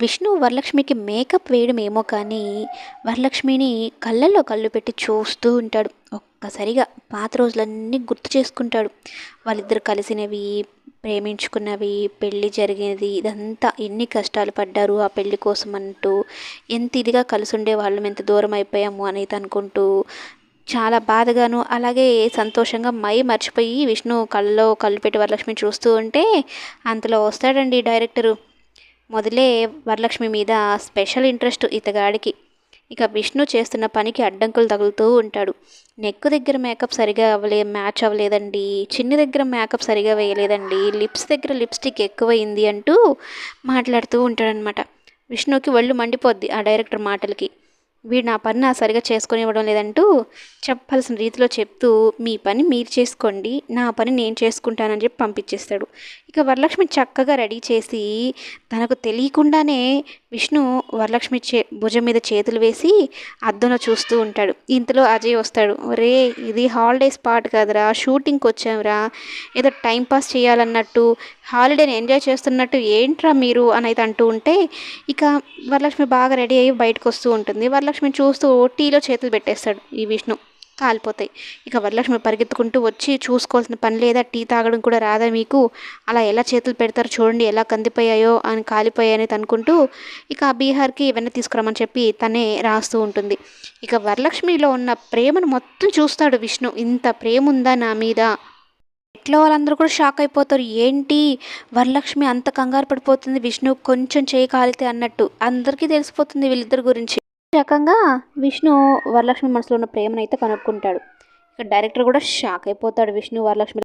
Vishnu వరలక్ష్మికి makeup వేయడం ఏమో కానీ వరలక్ష్మిని కళ్ళల్లో కళ్ళు పెట్టి చూస్తూ ఉంటాడు. ఒక్కసారిగా పాత రోజులన్నీ గుర్తు చేసుకుంటాడు. వాళ్ళిద్దరు కలిసినవి, ప్రేమించుకున్నవి, పెళ్ళి జరిగేది, ఇదంతా ఎన్ని కష్టాలు పడ్డారు ఆ పెళ్ళి కోసం అంటూ, ఎంత ఇదిగా కలిసి ఉండే వాళ్ళం, ఎంత దూరం అయిపోయాము అనేది అనుకుంటూ చాలా బాధగాను అలాగే సంతోషంగా మర్చిపోయి విష్ణు కళ్ళలో కళ్ళు పెట్టి వరలక్ష్మిని చూస్తూ ఉంటే అంతలో వస్తాడండి డైరెక్టరు. మొదలే వరలక్ష్మి మీద స్పెషల్ ఇంట్రెస్ట్ ఇతగాడికి. ఇక విష్ణు చేస్తున్న పనికి అడ్డంకులు తగులుతూ ఉంటాడు. నెక్ దగ్గర మేకప్ సరిగా మ్యాచ్ అవ్వలేదండి, చిన్ని దగ్గర మేకప్ సరిగా వేయలేదండి, లిప్స్ దగ్గర లిప్స్టిక్ ఎక్కువైంది అంటూ మాట్లాడుతూ ఉంటాడనమాట. విష్ణుకి ఒళ్ళు మండిపోద్ది ఆ డైరెక్టర్ మాటలకి. వీడు నా పని సరిగా చేసుకొని ఇవ్వడం లేదంటూ చెప్పాల్సిన రీతిలో చెప్తూ, మీ పని మీరు చేసుకోండి, నా పని నేను చేసుకుంటానని చెప్పి పంపించేస్తాడు. ఇక వరలక్ష్మి చక్కగా రెడీ చేసి తనకు తెలియకుండానే విష్ణు వరలక్ష్మి భుజం మీద చేతులు వేసి అద్దంలో చూస్తూ ఉంటాడు. ఇంతలో అజయ్ వస్తాడు. రే, ఇది హాలిడే స్పాట్ కదరా, షూటింగ్కి వచ్చావురా, ఏదో టైంపాస్ చేయాలన్నట్టు, హాలిడేని ఎంజాయ్ చేస్తున్నట్టు ఏంట్రా మీరు అని అయితే అంటూ ఉంటే, ఇక వరలక్ష్మి బాగా రెడీ అయ్యి బయటకు వస్తూ ఉంటుంది. వరలక్ష్మిని చూస్తూ టీలో చేతులు పెట్టేస్తాడు ఈ విష్ణు. కాలిపోతాయి. ఇక వరలక్ష్మి పరిగెత్తుకుంటూ వచ్చి, చూసుకోవాల్సిన పని లేదా, టీ తాగడం కూడా రాదా మీకు, అలా ఎలా చేతులు పెడతారు చూడండి, ఎలా కందిపోయాయో అని, కాలిపోయాయని అనుకుంటూ ఇక ఆ బీహార్కి ఇవన్నీ తీసుకురమ్మని చెప్పి తనే రాస్తూ ఉంటుంది. ఇక వరలక్ష్మిలో ఉన్న ప్రేమను మొత్తం చూస్తాడు విష్ణు. ఇంత ప్రేమ ఉందా నా మీద. ఇంట్లో వాళ్ళందరూ కూడా షాక్ అయిపోతారు. ఏంటి వరలక్ష్మి అంత కంగారు పడిపోతుంది విష్ణు కొంచెం చేయి కాలితే అన్నట్టు. అందరికీ తెలిసిపోతుంది వీళ్ళిద్దరి గురించి. ఈ రకంగా విష్ణు వరలక్ష్మి మనసులో ఉన్న ప్రేమను అయితే కనుక్కుంటాడు. ఇక డైరెక్టర్ కూడా షాక్ అయిపోతాడు విష్ణు వరలక్ష్మి